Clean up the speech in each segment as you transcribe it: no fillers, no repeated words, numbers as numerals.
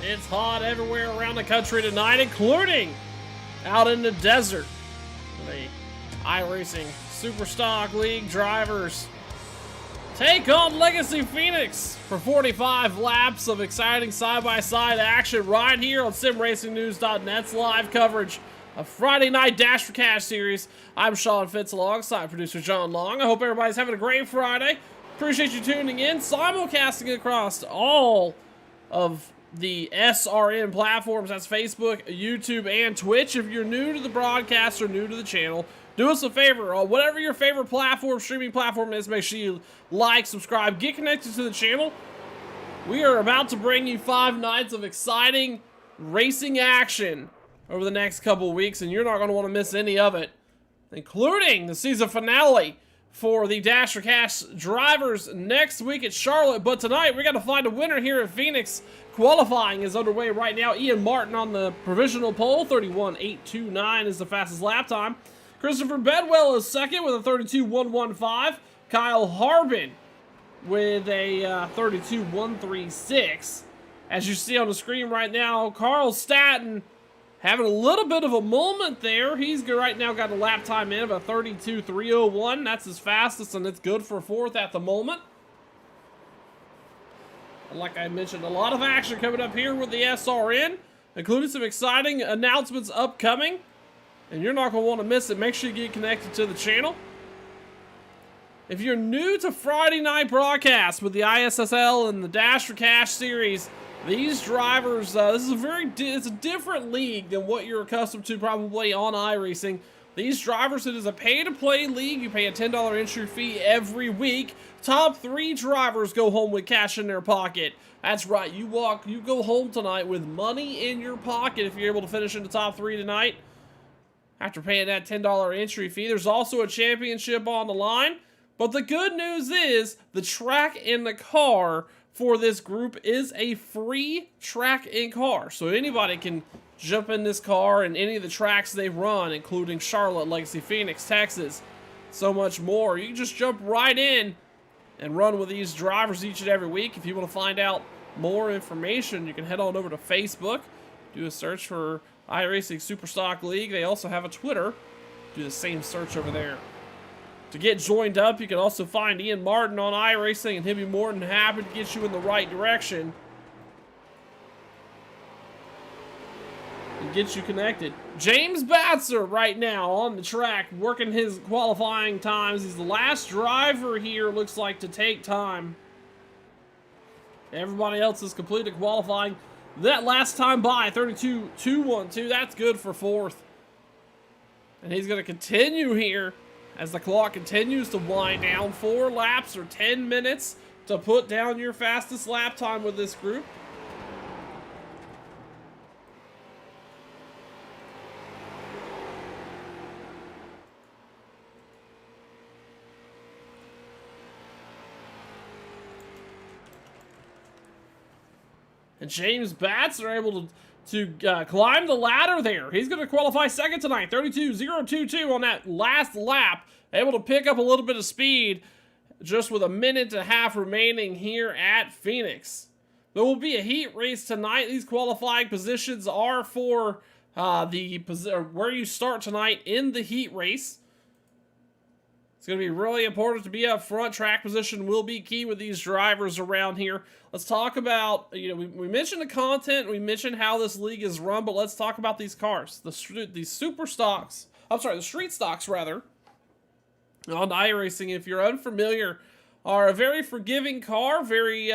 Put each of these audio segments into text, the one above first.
It's hot everywhere around the country tonight, including out in the desert. The iRacing Superstock League drivers take on Legacy Phoenix for 45 laps of exciting side-by-side action right here on SimRacingNews.net's live coverage of Friday Night Dash for Cash series. I'm Sean Fitz alongside producer John Long. I hope everybody's having a great Friday. Appreciate you tuning in, simulcasting across all of the SRN platforms. That's Facebook, YouTube, and Twitch. If you're new to the broadcast or new to the channel, do us a favor. Whatever your favorite platform, streaming platform is, make sure you like, subscribe, get connected to the channel. We are about to bring you 5 nights of exciting racing action over the next couple of weeks, and you're not going to want to miss any of it, including the season finale for the Dash for Cash drivers next week at Charlotte. But tonight, we got to find a winner here at Phoenix. Qualifying is underway right now. Ian Martin on the provisional pole. 31.829 is the fastest lap time. Christopher Bedwell is second with a 32.115. Kyle Harbin with a 32.136. As you see on the screen right now, Carl Staton having a little bit of a moment there. He's right now got a lap time in of a 32.301. That's his fastest, and it's good for fourth at the moment. And like I mentioned, a lot of action coming up here with the SRN, including some exciting announcements upcoming. And you're not going to want to miss it. Make sure you get connected to the channel. If you're new to Friday night broadcasts with the iSSL and the Dash for Cash series, these drivers, this is it's a different league than what you're accustomed to probably on iRacing. These drivers, it is a pay-to-play league. You pay a $10 entry fee every week. Top 3 drivers go home with cash in their pocket. That's right, you go home tonight with money in your pocket if you're able to finish in the top 3 tonight. After paying that $10 entry fee, there's also a championship on the line. But the good news is the track and the car for this group is a free track and car. So anybody can jump in this car and any of the tracks they run, including Charlotte, Legacy Phoenix, Texas, so much more. You can just jump right in and run with these drivers each and every week. If you want to find out more information, you can head on over to Facebook, do a search for iRacing Superstock League. They also have a Twitter. Do the same search over there. To get joined up, you can also find Ian Martin on iRacing, and he'll be more than happy to get you in the right direction and get you connected. James Batzer right now on the track, working his qualifying times. He's the last driver here, looks like, to take time. Everybody else has completed qualifying. That last time by, 32.212, that's good for fourth. And he's going to continue here as the clock continues to wind down. 4 laps or 10 minutes to put down your fastest lap time with this group. And James Batts are able to climb the ladder there. He's going to qualify second tonight. 32.022 on that last lap. Able to pick up a little bit of speed just with a minute and a half remaining here at Phoenix. There will be a heat race tonight. These qualifying positions are for where you start tonight in the heat race. It's going to be really important to be up front. Track position will be key with these drivers around here. Let's talk about, we mentioned the content, we mentioned how this league is run, but let's talk about these cars. The street stocks, rather, on iRacing, if you're unfamiliar, are a very forgiving car, very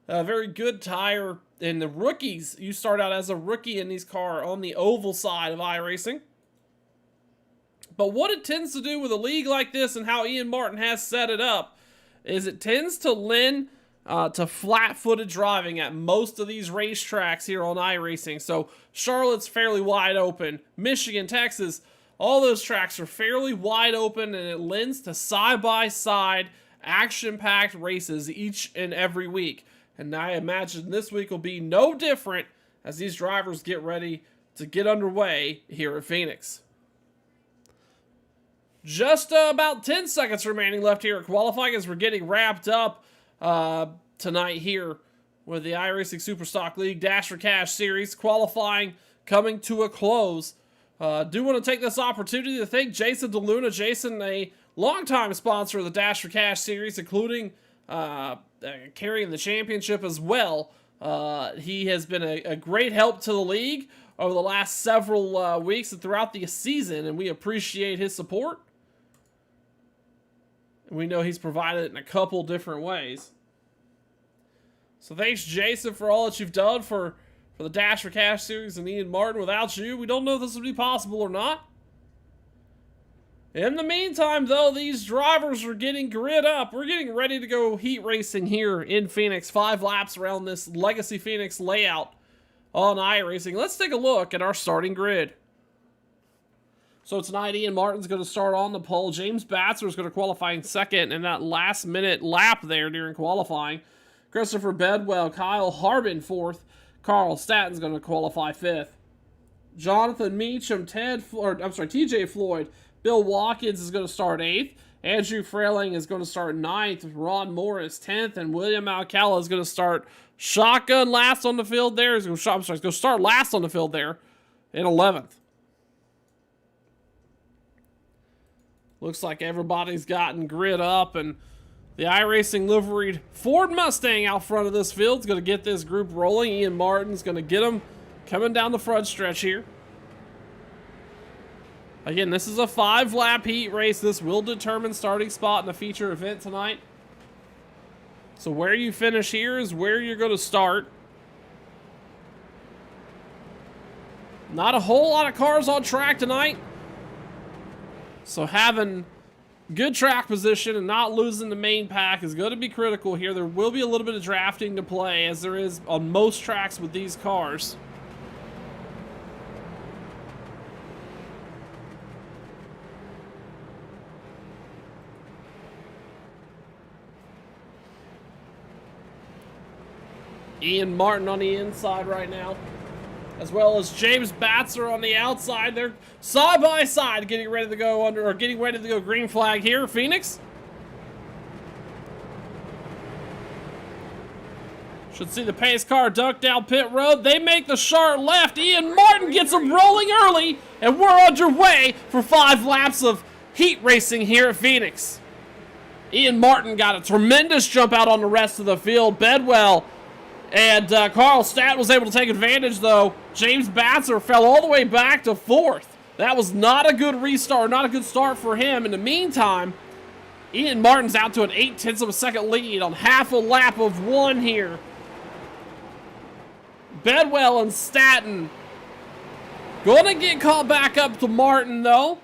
good tire. And the rookies, you start out as a rookie in these cars on the oval side of iRacing. But what it tends to do with a league like this and how Ian Martin has set it up is it tends to lend to flat-footed driving at most of these racetracks here on iRacing. So Charlotte's fairly wide open. Michigan, Texas, all those tracks are fairly wide open, and it lends to side-by-side action-packed races each and every week. And I imagine this week will be no different as these drivers get ready to get underway here at Phoenix. Just about 10 seconds remaining left here at qualifying as we're getting wrapped up tonight here with the iRacing Superstock League Dash for Cash Series qualifying coming to a close. Do want to take this opportunity to thank Jason DeLuna. Jason, a longtime sponsor of the Dash for Cash Series, including carrying the championship as well. He has been a great help to the league over the last several weeks and throughout the season, and we appreciate his support. We know he's provided it in a couple different ways. So thanks, Jason, for all that you've done for the Dash for Cash Series and Ian Martin. Without you, we don't know if this would be possible or not. In the meantime, though, these drivers are getting grid up. We're getting ready to go heat racing here in Phoenix. 5 laps around this Legacy Phoenix layout on iRacing. Let's take a look at our starting grid. So tonight, Ian Martin's going to start on the pole. James Batzer is going to qualify in second in that last-minute lap there during qualifying. Christopher Bedwell, Kyle Harbin fourth. Carl Statton's going to qualify fifth. Jonathan Meacham, TJ Floyd, Bill Watkins is going to start 8th. Andrew Frailing is going to start 9th. Ron Morris 10th. And William Alcala is going to start shotgun last on the field there. He's going to start last on the field there in 11th. Looks like everybody's gotten grid up, and the iRacing liveried Ford Mustang out front of this field is going to get this group rolling. Ian Martin's going to get them coming down the front stretch here. Again, this is a 5-lap heat race. This will determine starting spot in the feature event tonight. So where you finish here is where you're going to start. Not a whole lot of cars on track tonight. So having good track position and not losing the main pack is going to be critical here. There will be a little bit of drafting to play, as there is on most tracks with these cars. Ian Martin on the inside right now, as well as James Batzer on the outside. They're side by side getting ready to go green flag here, Phoenix. Should see the pace car duck down pit road. They make the sharp left. Ian Martin gets them rolling early, and we're underway for 5 laps of heat racing here at Phoenix. Ian Martin got a tremendous jump out on the rest of the field. Bedwell and Carl Statt was able to take advantage, though. James Batzer fell all the way back to 4th. That was not a good restart, not a good start for him. In the meantime, Ian Martin's out to an 0.8 of a second lead on half a lap of 1 here. Bedwell and Statton gonna get caught back up to Martin, though.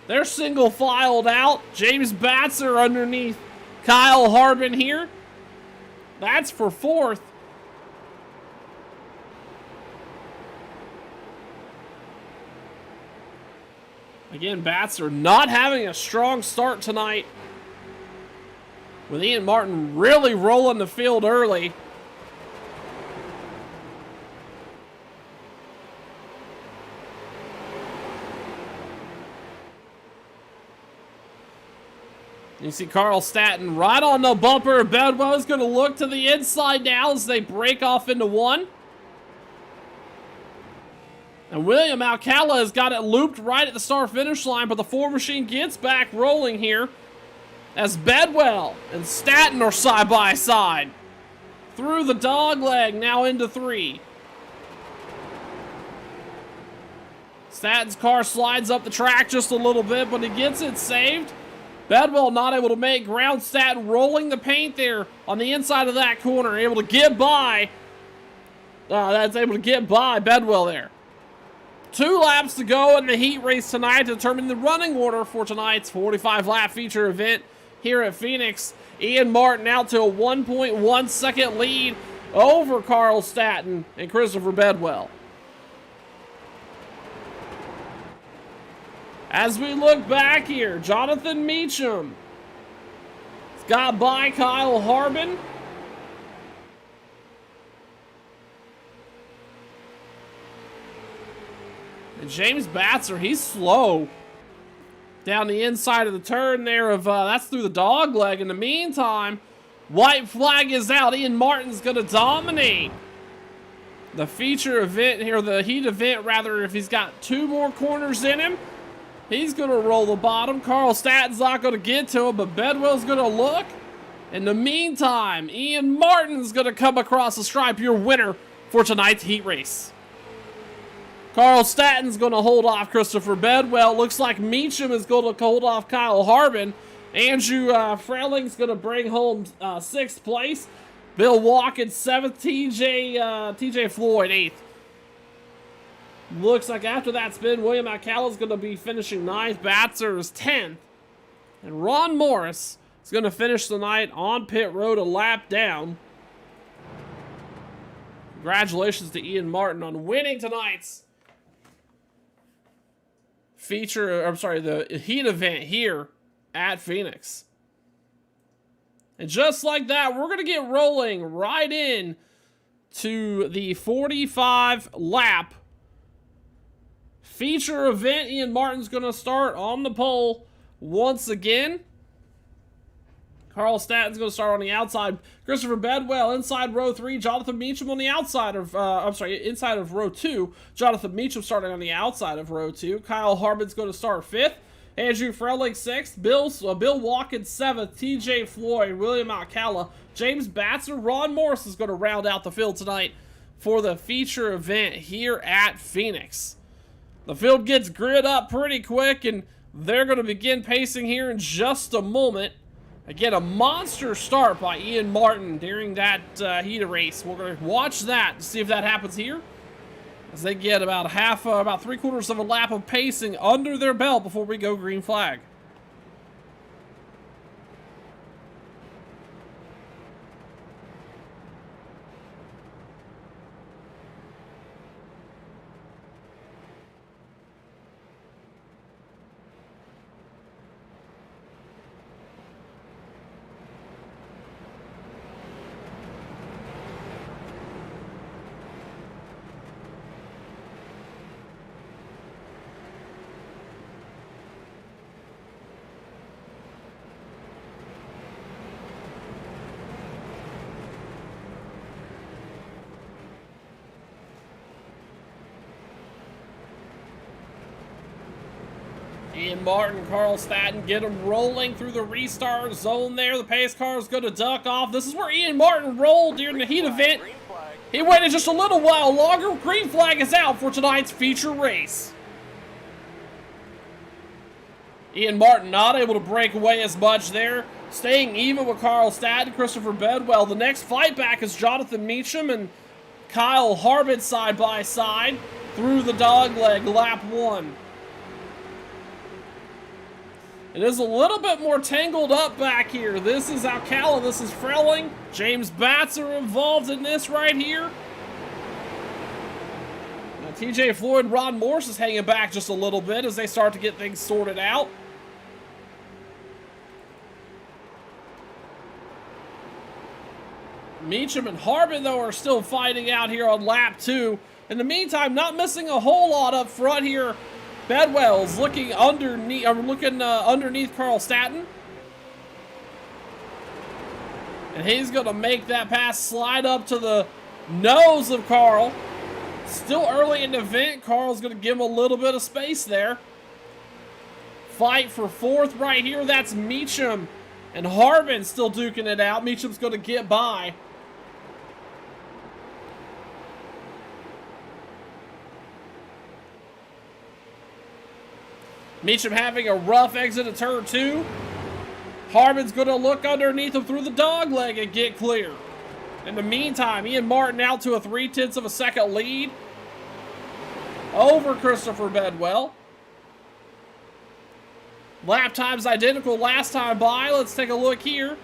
They're single filed out. James Batzer underneath Kyle Harbin here. That's for 4th. Again, Batzer not having a strong start tonight, with Ian Martin really rolling the field early. You see Carl Statton right on the bumper. Bedwell's going to look to the inside now as they break off into 1. And William Alcala has got it looped right at the start-finish line, but the Ford machine gets back rolling here as Bedwell and Statton are side by side. Through the dog leg, now into 3. Statton's car slides up the track just a little bit, but he gets it saved. Bedwell not able to make ground. Statton rolling the paint there on the inside of that corner. Able to get by. That's able to get by Bedwell there. 2 laps to go in the heat race tonight to determine the running order for tonight's 45-lap feature event here at Phoenix. Ian Martin out to a 1.1 second lead over Carl Statton and Christopher Bedwell. As we look back here, Jonathan Meacham has got by Kyle Harbin. And James Batzer, he's slow down the inside of the turn there that's through the dog leg. In the meantime, White flag is out. Ian Martin's going to dominate the feature event here, the heat event rather. If he's got 2 more corners in him, he's going to roll the bottom. Carl Statton's not going to get to him, but Bedwell's going to look. In the meantime, Ian Martin's going to come across the stripe, your winner for tonight's heat race. Carl Statton's going to hold off Christopher Bedwell. Looks like Meacham is going to hold off Kyle Harbin. Andrew Freling's going to bring home 6th place. Bill Watkins 7th. TJ Floyd 8th. Looks like after that spin, William Alcala's going to be finishing 9th. Batzer is 10th. And Ron Morris is going to finish the night on pit road a lap down. Congratulations to Ian Martin on winning tonight's the heat event here at Phoenix. And just like that, we're going to get rolling right in to the 45 lap feature event. Ian Martin's going to start on the pole once again. Carl Statton's going to start on the outside. Christopher Bedwell inside row 3. Jonathan Meacham on the outside of, inside of row 2. Jonathan Meacham starting on the outside of row 2. Kyle Harbin's going to start 5th. Andrew Frelick 6th. Bill Watkins 7th. TJ Floyd, William Alcala, James Batzer, Ron Morris is going to round out the field tonight for the feature event here at Phoenix. The field gets grid up pretty quick, and they're going to begin pacing here in just a moment. Again, a monster start by Ian Martin during that heat race. We're going to watch that to see if that happens here, as they get about about 3/4 of a lap of pacing under their belt before we go green flag. Ian Martin, Carl Statton get him rolling through the restart zone there. The pace car is going to duck off. This is where Ian Martin rolled during the heat event. He waited just a little while longer. Green flag is out for tonight's feature race. Ian Martin not able to break away as much there. Staying even with Carl Statton, Christopher Bedwell. The next fight back is Jonathan Meacham and Kyle Harbin side by side through the dogleg lap 1. It is a little bit more tangled up back here. This is Alcala, this is Frelling. James Batzer involved in this right here. Now TJ Floyd, Ron Morris is hanging back just a little bit as they start to get things sorted out. Meacham and Harbin, though, are still fighting out here on lap 2. In the meantime, not missing a whole lot up front here. Bedwell's looking underneath Carl Statton. And he's going to make that pass slide up to the nose of Carl. Still early in the event. Carl's going to give him a little bit of space there. Fight for 4th right here. That's Meacham and Harbin still duking it out. Meacham's going to get by. Meacham having a rough exit of turn 2. Harbin's going to look underneath him through the dogleg and get clear. In the meantime, Ian Martin out to a 0.3 of a second lead over Christopher Bedwell. Lap time's identical last time by. Let's take a look here.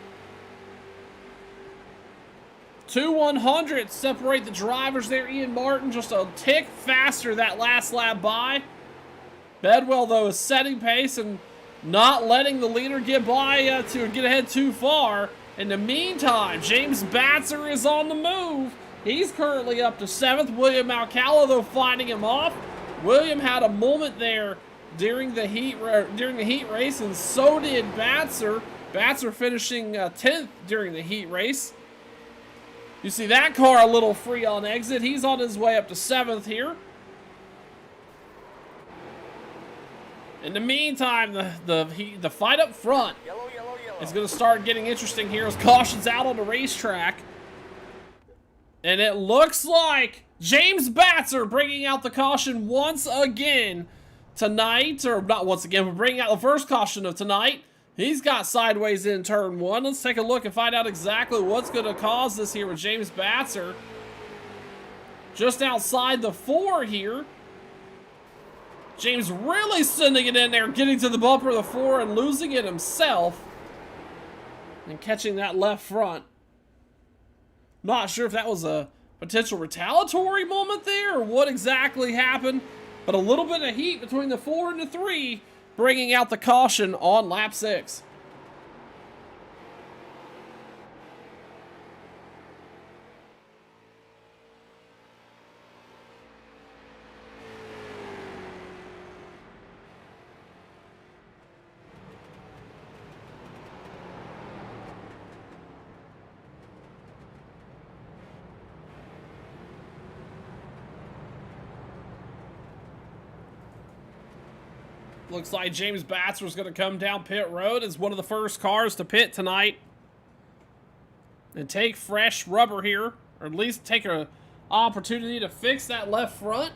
2/100 separate the drivers there. Ian Martin just a tick faster that last lap by. Bedwell, though, is setting pace and not letting the leader get by to get ahead too far. In the meantime, James Batzer is on the move. He's currently up to 7th. William Alcala, though, fighting him off. William had a moment there during the heat race, and so did Batzer. Batzer finishing 10th during the heat race. You see that car a little free on exit. He's on his way up to 7th here. In the meantime, the fight up front is going to start getting interesting here as caution's out on the racetrack. And it looks like James Batzer bringing out the caution once again tonight. Or not once again, but bringing out the first caution of tonight. He's got sideways in turn 1. Let's take a look and find out exactly what's going to cause this here with James Batzer. Just outside the 4 here. James really sending it in there, getting to the bumper of the 4 and losing it himself. And catching that left front. Not sure if that was a potential retaliatory moment there or what exactly happened. But a little bit of heat between the 4 and the 3, bringing out the caution on lap 6. Looks like James Batzer is going to come down pit road as one of the first cars to pit tonight. And take fresh rubber here, or at least take an opportunity to fix that left front.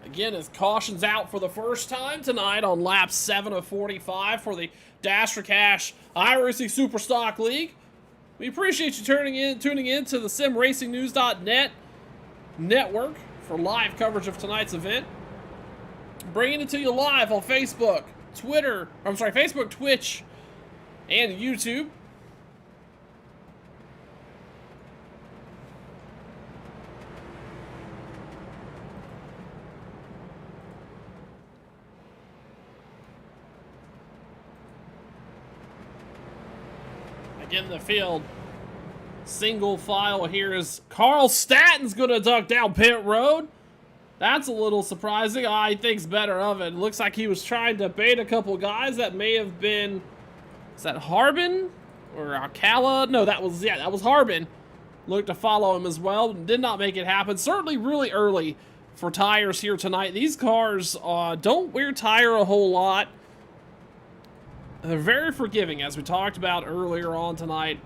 Again, as caution's out for the first time tonight on lap 7 of 45 for the Dash for Cash iRacing Superstock League. We appreciate you tuning in to the simracingnews.net network for live coverage of tonight's event. Bringing it to you live on Facebook, Facebook, Twitch, and YouTube. Again, the field. Single file here is Carl Statton's going to duck down pit road. That's a little surprising. He thinks better of it. Looks like he was trying to bait a couple guys. That may have been... Is that Harbin? Or Alcala? No, that was Harbin. Looked to follow him as well. Did not make it happen. Certainly really early for tires here tonight. These cars don't wear tire a whole lot. They're very forgiving, as we talked about earlier on tonight.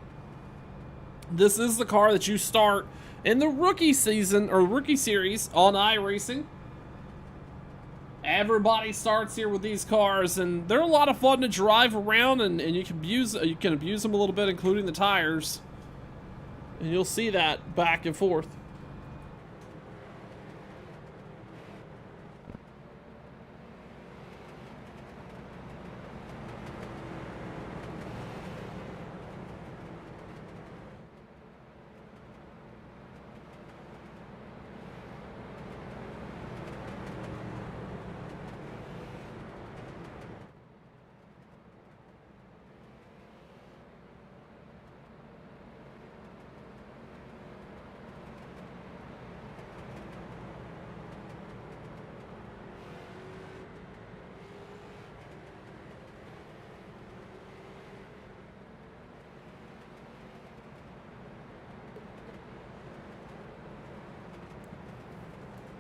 This is the car that you start in the rookie season or rookie series on iRacing. Everybody starts here with these cars, and they're a lot of fun to drive around, and you can abuse them a little bit, including the tires. And you'll see that back and forth.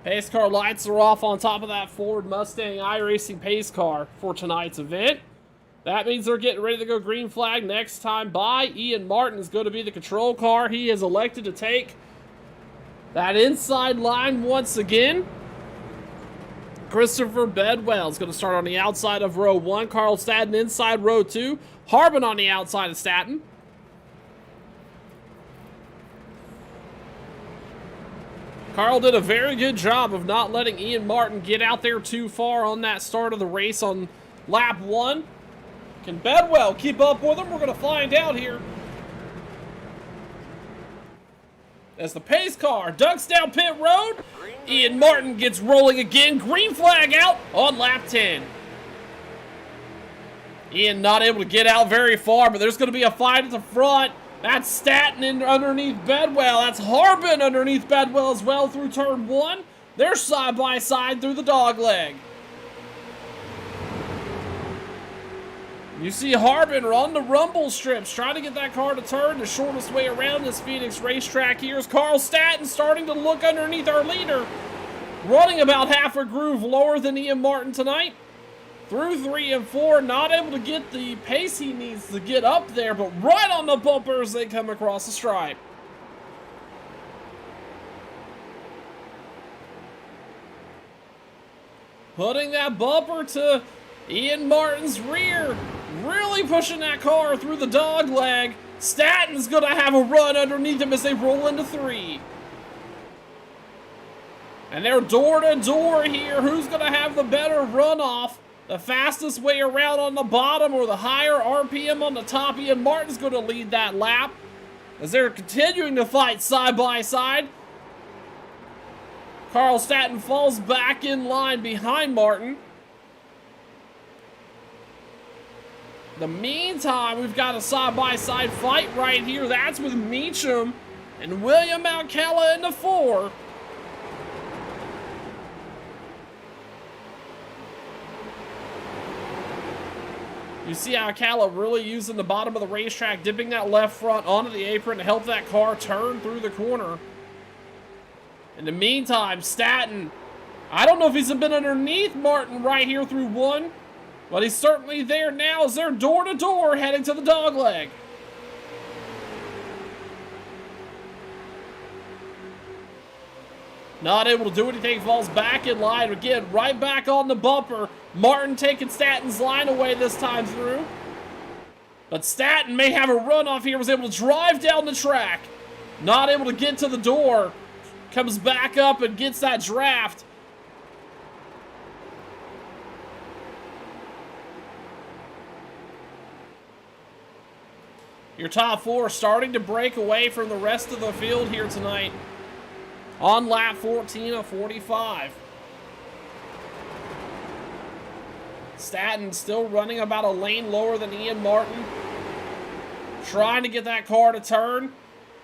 Pace car lights are off on top of that Ford Mustang iRacing pace car for tonight's event. That means they're getting ready to go green flag next time by. Ian Martin is going to be the control car. He has elected to take that inside line once again. Christopher Bedwell is going to start on the outside of row 1. Carl Statton inside row 2. Harbin on the outside of Statton. Carl did a very good job of not letting Ian Martin get out there too far on that start of the race on lap 1. Can Bedwell keep up with him? We're going to find out here. As the pace car ducks down pit road, Ian Martin gets rolling again. Green flag out on lap 10. Ian not able to get out very far, but there's going to be a fight at the front. That's Statton in underneath Bedwell. That's Harbin underneath Bedwell as well through turn 1. They're side by side through the dog leg. You see Harbin on the rumble strips, trying to get that car to turn the shortest way around this Phoenix racetrack. Here's Carl Staton starting to look underneath our leader. Running about half a groove lower than Ian Martin tonight. Through 3 and 4, not able to get the pace he needs to get up there, but right on the bumper as they come across the stripe. Putting that bumper to Ian Martin's rear. Really pushing that car through the dog leg. Staton's going to have a run underneath him as they roll into 3. And they're door to door here. Who's going to have the better runoff? The fastest way around on the bottom or the higher RPM on the top? Ian Martin's going to lead that lap as they're continuing to fight side by side. Carl Staton falls back in line behind Martin. In the meantime, we've got a side-by-side fight right here. That's with Meacham and William Alcala in the 4. You see Alcala really using the bottom of the racetrack, dipping that left front onto the apron to help that car turn through the corner. In the meantime, Staton, I don't know if he's been underneath Martin right here through 1. But he's certainly there now as they're door to door heading to the dog leg. Not able to do anything, falls back in line. Again, right back on the bumper. Martin taking Staton's line away this time through. But Staton may have a runoff here, was able to drive down the track. Not able to get to the door. Comes back up and gets that draft. Your top 4 starting to break away from the rest of the field here tonight. On lap 14 of 45. Staton still running about a lane lower than Ian Martin. Trying to get that car to turn.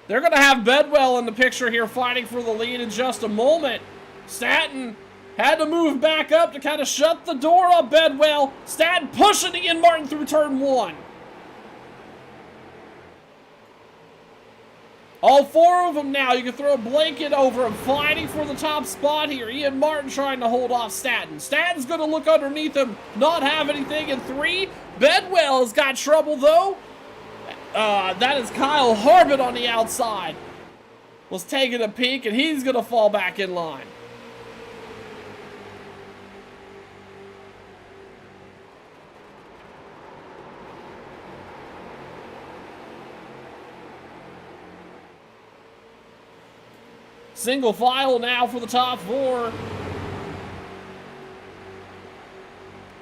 They're going to have Bedwell in the picture here fighting for the lead in just a moment. Staton had to move back up to kind of shut the door up Bedwell. Staton pushing Ian Martin through turn 1. All 4 of them now, you can throw a blanket over them, fighting for the top spot here. Ian Martin trying to hold off Staton. Staton's going to look underneath him, not have anything in 3. Bedwell has got trouble, though. That is Kyle Harbin on the outside. Was taking a peek, and he's going to fall back in line. Single file now for the top 4.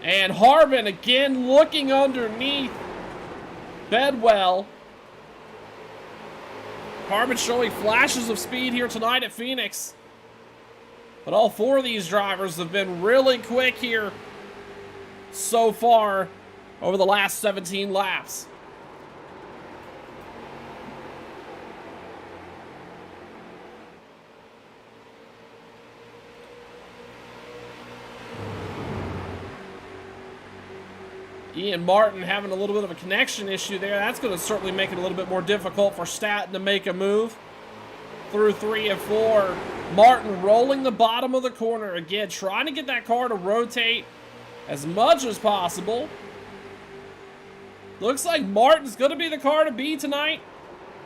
And Harbin again looking underneath Bedwell. Harbin showing flashes of speed here tonight at Phoenix. But all 4 of these drivers have been really quick here so far over the last 17 laps. Ian Martin having a little bit of a connection issue there. That's going to certainly make it a little bit more difficult for Staton to make a move through 3 and 4. Martin rolling the bottom of the corner again, trying to get that car to rotate as much as possible. Looks like Martin's going to be the car to beat tonight.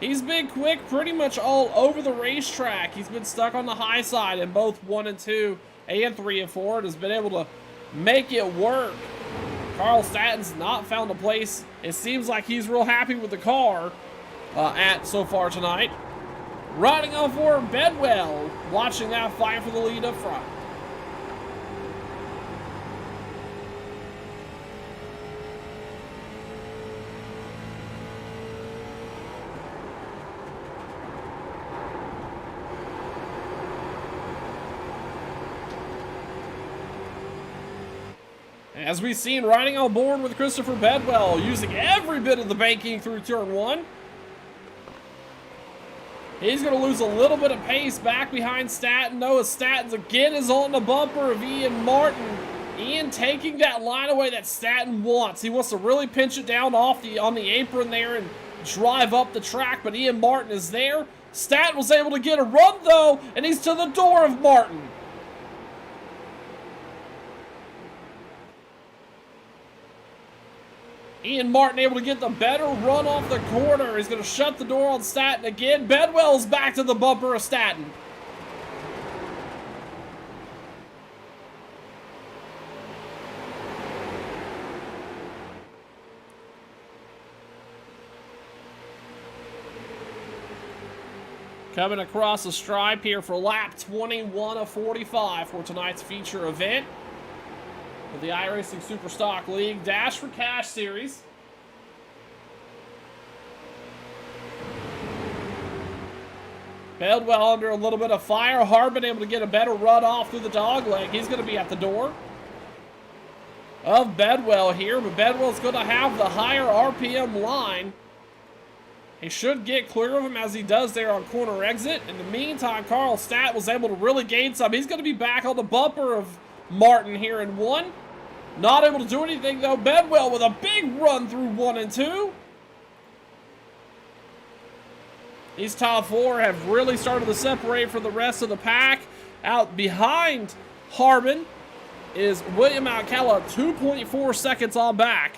He's been quick pretty much all over the racetrack. He's been stuck on the high side in both 1 and 2 and 3 and 4 and has been able to make it work. Carl Staton's not found a place. It seems like he's real happy with the car so far tonight. Riding on for Bedwell, watching that fight for the lead up front. As we've seen, riding on board with Christopher Bedwell, using every bit of the banking through turn 1. He's going to lose a little bit of pace back behind Staton. Noah Staton's again is on the bumper of Ian Martin. Ian taking that line away that Staton wants. He wants to really pinch it down on the apron there and drive up the track, but Ian Martin is there. Staton was able to get a run, though, and he's to the door of Martin. Ian Martin able to get the better run off the corner. He's going to shut the door on Staton again. Bedwell's back to the bumper of Staton. Coming across the stripe here for lap 21 of 45 for tonight's feature event of the iRacing Superstock League Dash for Cash Series. Bedwell under a little bit of fire. Harbin able to get a better run off through the dog leg. He's going to be at the door of Bedwell here, but Bedwell's going to have the higher RPM line. He should get clear of him as he does there on corner exit. In the meantime, Carl Stat was able to really gain some. He's going to be back on the bumper of Martin here in 1. Not able to do anything, though. Bedwell with a big run through 1 and 2. These top 4 have really started to separate from the rest of the pack. Out behind Harbin is William Alcala, 2.4 seconds on back.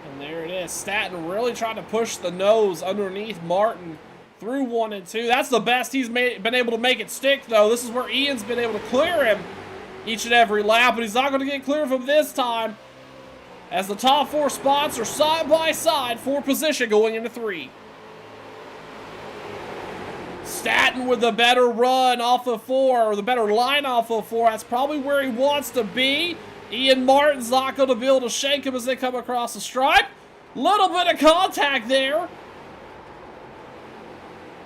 And there it is. Staton really trying to push the nose underneath Martin through 1 and 2. That's the best he's been able to make it stick, though. This is where Ian's been able to clear him each and every lap, but he's not going to get clear of him this time, as the top 4 spots are side by side for position going into 3. Staton with the better run off of 4, or the better line off of 4. That's probably where he wants to be. Ian Martin's not going to be able to shake him as they come across the stripe. Little bit of contact there.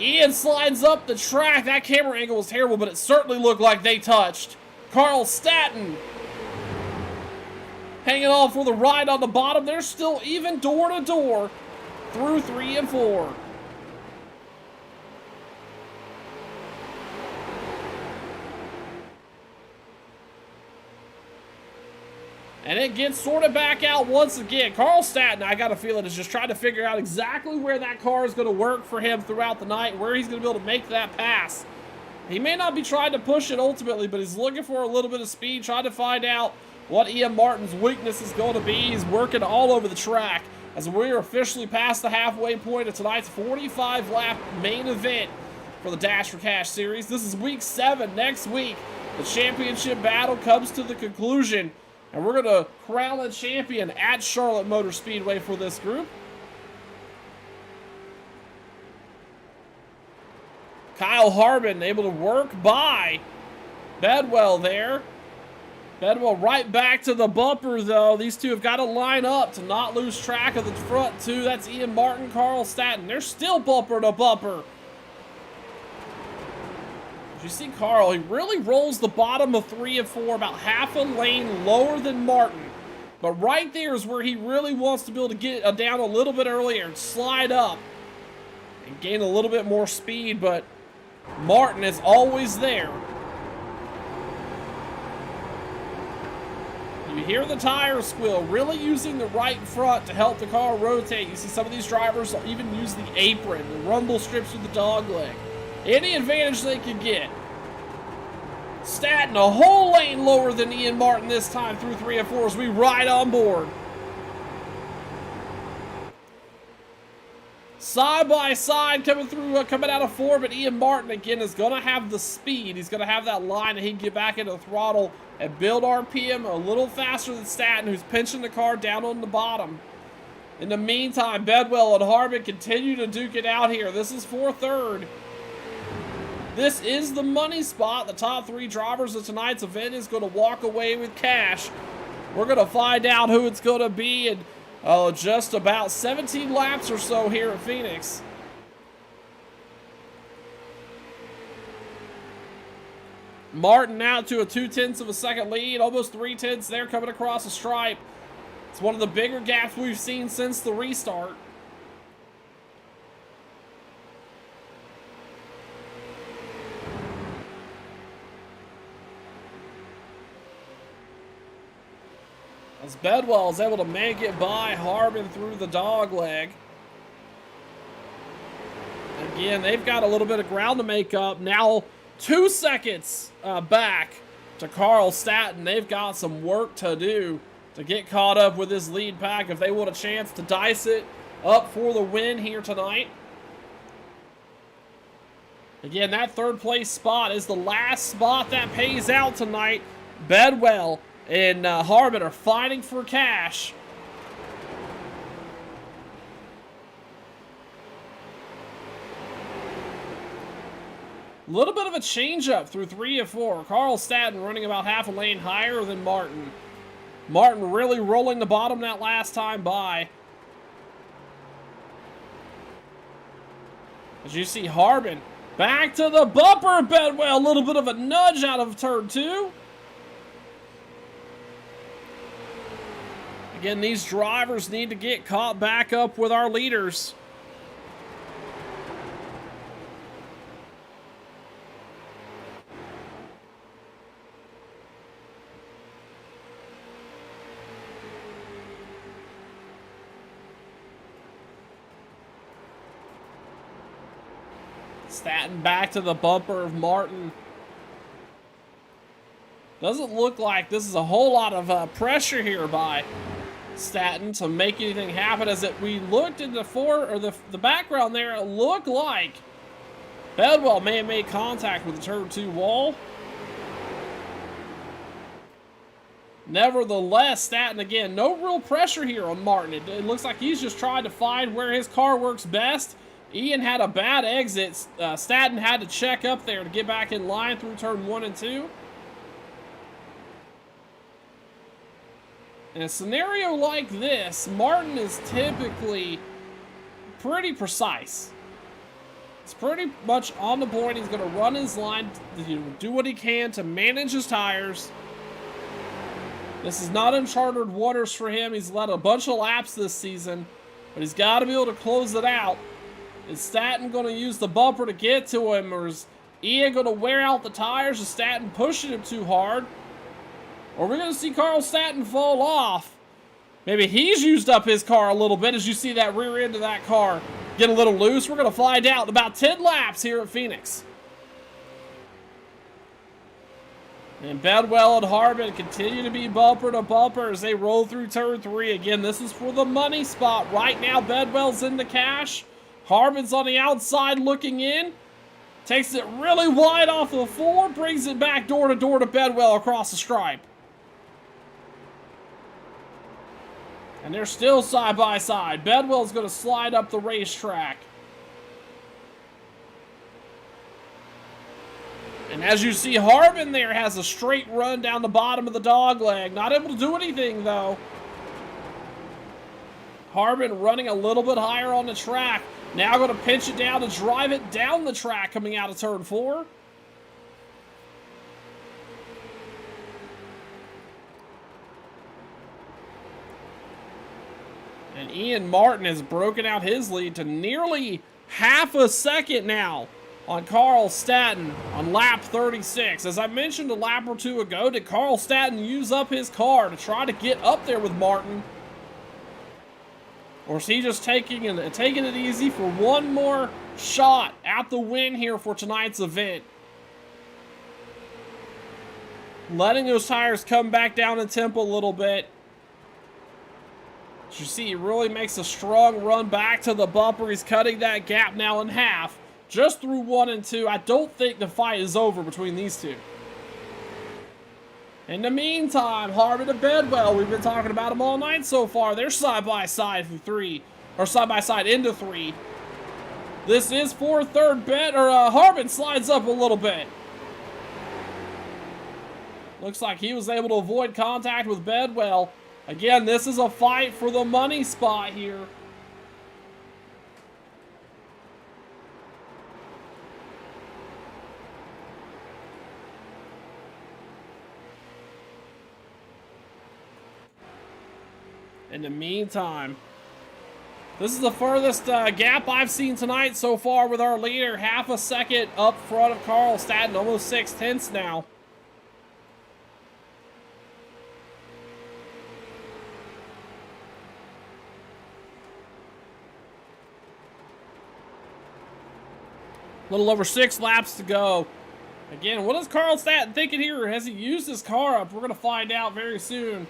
Ian slides up the track. That camera angle was terrible, but it certainly looked like they touched. Carl Staton hanging on for the ride on the bottom. They're still even door to door through 3 and 4. And it gets sorted back out once again. Carl Staton, I got a feeling, is just trying to figure out exactly where that car is going to work for him throughout the night, where he's going to be able to make that pass. He may not be trying to push it ultimately, but he's looking for a little bit of speed, trying to find out what Ian Martin's weakness is going to be. He's working all over the track as we're officially past the halfway point of tonight's 45-lap main event for the Dash for Cash series. This is week 7. Next week, the championship battle comes to the conclusion, and we're going to crown a champion at Charlotte Motor Speedway for this group. Kyle Harbin able to work by Bedwell there. Bedwell right back to the bumper, though. These two have got to line up to not lose track of the front two. That's Ian Martin, Carl Staton. They're still bumper to bumper. You see Carl, he really rolls the bottom of 3 and 4 about half a lane lower than Martin. But right there is where he really wants to be able to get down a little bit earlier and slide up and gain a little bit more speed, but Martin is always there. You hear the tires squeal, really using the right front to help the car rotate. You see some of these drivers even use the apron, the rumble strips with the dog leg. Any advantage they can get. Staton a whole lane lower than Ian Martin this time through 3 and 4 as we ride on board. Side by side coming through, coming out of 4, but Ian Martin again is going to have the speed. He's going to have that line and he can get back into the throttle and build RPM a little faster than Staton, who's pinching the car down on the bottom. In the meantime, Bedwell and Harbin continue to duke it out here. This is for third. This is the money spot. The top 3 drivers of tonight's event is going to walk away with cash. We're going to find out who it's going to be in just about 17 laps or so here at Phoenix. Martin out to a 2/10 of a second lead, almost 3/10 there coming across the stripe. It's one of the bigger gaps we've seen since the restart. As Bedwell is able to make it by Harbin through the dog leg. Again, they've got a little bit of ground to make up. Now 2 seconds back to Carl Staton. They've got some work to do to get caught up with this lead pack if they want a chance to dice it up for the win here tonight. Again, that third place spot is the last spot that pays out tonight. Bedwell and Harbin are fighting for cash. A little bit of a change-up through 3 of 4. Carl Staton running about half a lane higher than Martin. Martin really rolling the bottom that last time by. As you see Harbin back to the bumper. Bedwell, a little bit of a nudge out of turn 2. Again, these drivers need to get caught back up with our leaders. Staton back to the bumper of Martin. Doesn't look like this is a whole lot of pressure here by Staton to make anything happen. As we looked in the background there, it looked like Bedwell may have made contact with the turn 2 wall. Nevertheless, Staton again, no real pressure here on Martin. It looks like he's just trying to find where his car works best. Ian had a bad exit. Staton had to check up there to get back in line through turn 1 and 2. In a scenario like this, Martin is typically pretty precise. He's pretty much on the board. He's going to run his line, do what he can to manage his tires. This is not uncharted waters for him. He's led a bunch of laps this season, but he's got to be able to close it out. Is Staton going to use the bumper to get to him, or is Ian going to wear out the tires? Is Staton pushing him too hard? Or are we going to see Carl Staton fall off? Maybe he's used up his car a little bit as you see that rear end of that car get a little loose. We're going to find out in about 10 laps here at Phoenix. And Bedwell and Harbin continue to be bumper to bumper as they roll through turn 3. Again, this is for the money spot. Right now, Bedwell's in the cash. Harbin's on the outside looking in. Takes it really wide off the 4. Brings it back door to Bedwell across the stripe. And they're still side by side. Bedwell's going to slide up the racetrack. And as you see, Harbin there has a straight run down the bottom of the dog leg. Not able to do anything, though. Harbin running a little bit higher on the track. Now going to pinch it down to drive it down the track coming out of turn 4. And Ian Martin has broken out his lead to nearly half a second now on Carl Staton on lap 36. As I mentioned a lap or two ago, did Carl Staton use up his car to try to get up there with Martin? Or is he just taking it easy for one more shot at the win here for tonight's event? Letting those tires come back down in tempo a little bit. As you see, he really makes a strong run back to the bumper. He's cutting that gap now in half. Just through 1 and 2. I don't think the fight is over between these two. In the meantime, Harbin and Bedwell, we've been talking about them all night so far. They're side by side through 3, or side by side into 3. This is for third. Harbin slides up a little bit. Looks like he was able to avoid contact with Bedwell. Again, this is a fight for the money spot here. In the meantime, this is the furthest gap I've seen tonight so far with our leader. Half a second up front of Carl Staton, almost 6/10 now. A little over 6 laps to go. Again, what is Carl Staton thinking here? Has he used his car up? We're going to find out very soon.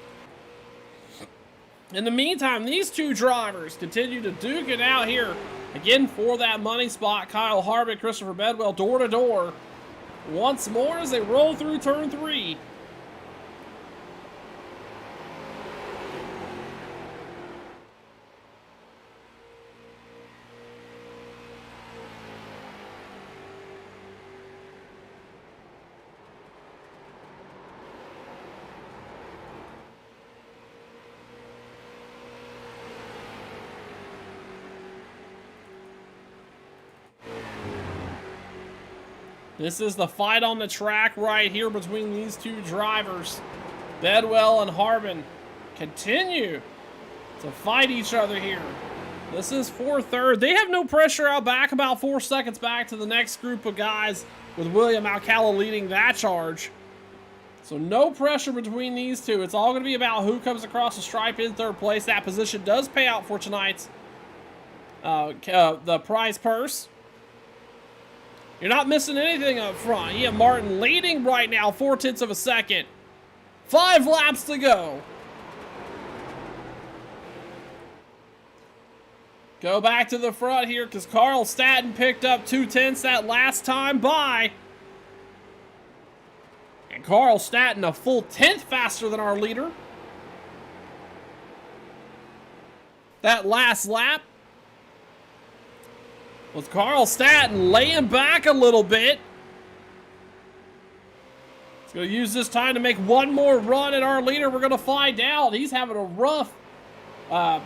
In the meantime, these two drivers continue to duke it out here. Again, for that money spot, Kyle Harvick, Christopher Bedwell, door to door. Once more as they roll through turn 3. This is the fight on the track right here between these two drivers. Bedwell and Harbin continue to fight each other here. This is for third. They have no pressure out back, about 4 seconds back to the next group of guys, with William Alcala leading that charge. So no pressure between these two. It's all going to be about who comes across the stripe in third place. That position does pay out for tonight's the prize purse. You're not missing anything up front. Ian Martin leading right now, 0.4 of a second. 5 laps to go. Go back to the front here because Carl Staton picked up 0.2 that last time by. And Carl Staton a full 10th faster than our leader. That last lap with Carl Staton laying back a little bit. He's going to use this time to make one more run at our leader. We're going to find out. He's having a rough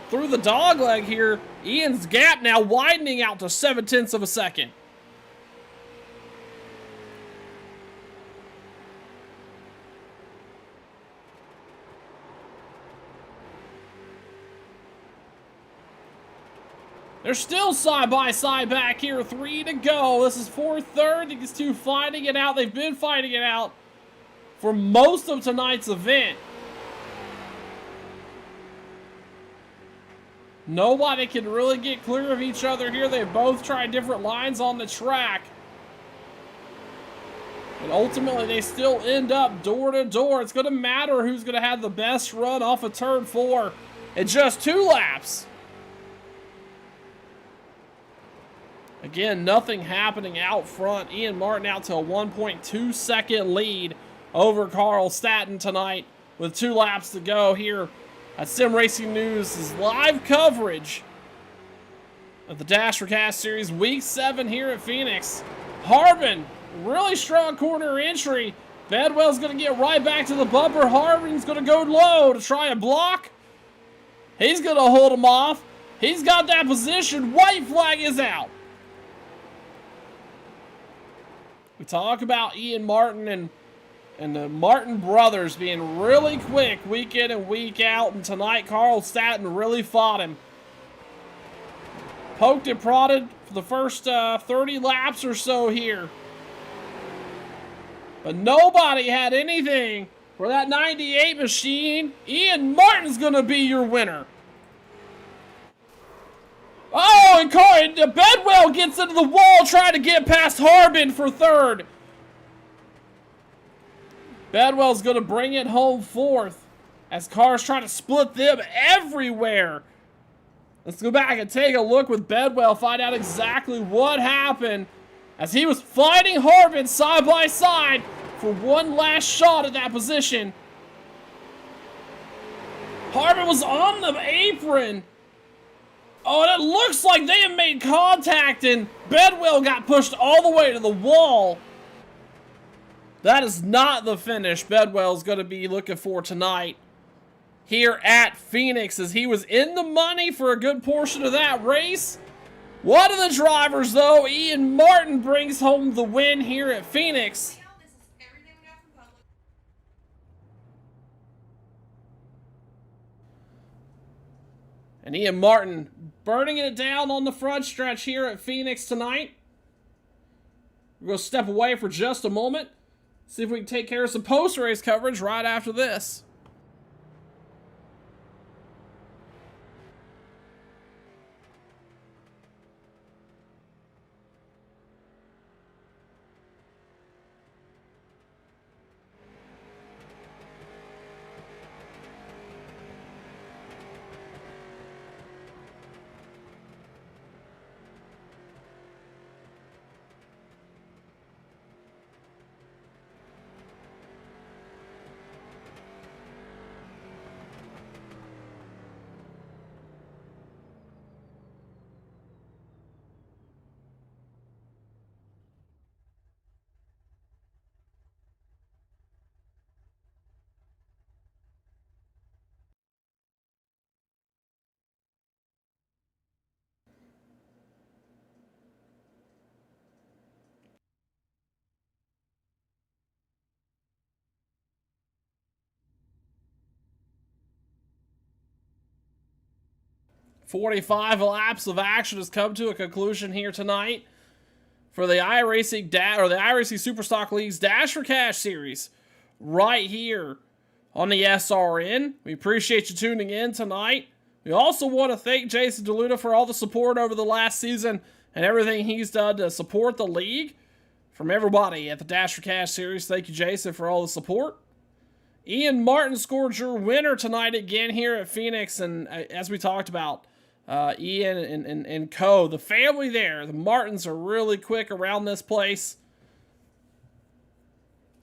through the dog leg here. Ian's gap now widening out to 0.7 of a second. They're still side by side back here. 3 to go. This is for third. These two fighting it out. They've been fighting it out for most of tonight's event. Nobody can really get clear of each other here. They've both tried different lines on the track. And ultimately, they still end up door to door. It's going to matter who's going to have the best run off of turn 4 in just 2 laps. Again, nothing happening out front. Ian Martin out to a 1.2 second lead over Carl Staton tonight with 2 laps to go here at Sim Racing News' live coverage of the Dashercast Series Week 7 here at Phoenix. Harbin, really strong corner entry. Bedwell's going to get right back to the bumper. Harbin's going to go low to try and block. He's going to hold him off. He's got that position. White flag is out. We talk about Ian Martin and the Martin brothers being really quick week in and week out, and tonight Carl Staton really fought him. Poked and prodded for the first 30 laps or so here. But nobody had anything for that 98 machine. Ian Martin's going to be your winner. Oh, and Bedwell gets into the wall trying to get past Harbin for third. Bedwell's going to bring it home fourth as cars try to split them everywhere. Let's go back and take a look with Bedwell, find out exactly what happened as he was fighting Harbin side by side for one last shot at that position. Harbin was on the apron. Oh, and it looks like they have made contact and Bedwell got pushed all the way to the wall. That is not the finish Bedwell's going to be looking for tonight here at Phoenix, as he was in the money for a good portion of that race. One of the drivers, though, Ian Martin, brings home the win here at Phoenix. And Ian Martin burning it down on the front stretch here at Phoenix tonight. We're going to step away for just a moment. See if we can take care of some post-race coverage right after this. "45 laps of action has come to a conclusion here tonight for the iRacing Superstock League's Dash for Cash series right here on the SRN. We appreciate you tuning in tonight. We also want to thank Jason DeLuda for all the support over the last season and everything he's done to support the league. From everybody at the Dash for Cash series, thank you, Jason, for all the support. Ian Martin scored your winner tonight again here at Phoenix, and as we talked about, Ian and co, the family there, the Martins are really quick around this place,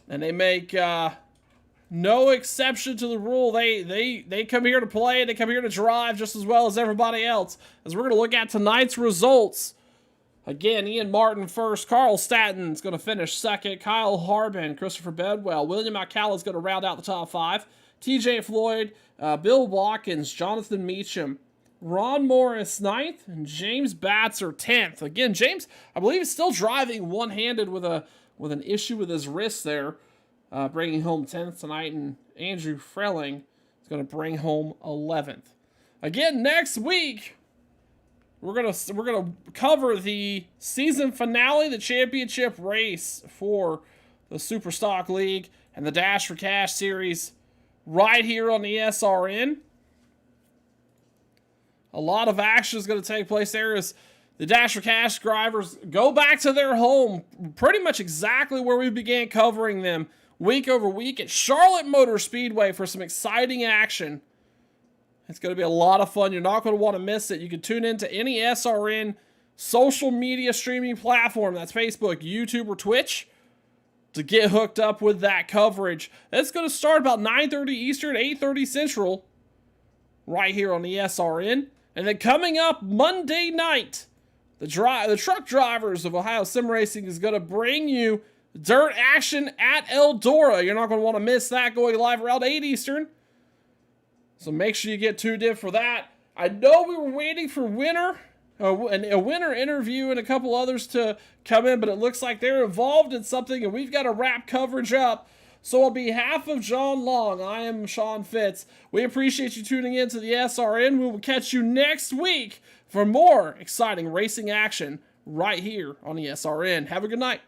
and they make no exception to the rule. They come here to play, they come here to drive just as well as everybody else. As we're going to look at tonight's results, again, Ian Martin first, Carl Statton's going to finish second, Kyle Harbin, Christopher Bedwell, William Alcala is going to round out the top five, TJ Floyd, Bill Watkins, Jonathan Meacham, Ron Morris 9th, and James Batzer 10th. Again, James, I believe, is still driving one-handed with an issue with his wrist there, bringing home 10th tonight, and Andrew Frelling is going to bring home 11th. Again, next week, we're gonna cover the season finale, the championship race for the Superstock League and the Dash for Cash series right here on the SRN. A lot of action is going to take place there as the Dash for Cash drivers go back to their home, pretty much exactly where we began covering them week over week at Charlotte Motor Speedway for some exciting action. It's going to be a lot of fun. You're not going to want to miss it. You can tune into any SRN social media streaming platform. That's Facebook, YouTube, or Twitch to get hooked up with that coverage. It's going to start about 9:30 Eastern, 8:30 Central right here on the SRN. And then coming up Monday night, the truck drivers of Ohio Sim Racing is going to bring you dirt action at Eldora. You're not going to want to miss that, going live around 8 Eastern. So make sure you get tuned in for that. I know we were waiting for a winner interview and a couple others to come in, but it looks like they're involved in something, and we've got to wrap coverage up. So on behalf of John Long, I am Sean Fitz. We appreciate you tuning in to the SRN. We will catch you next week for more exciting racing action right here on the SRN. Have a good night.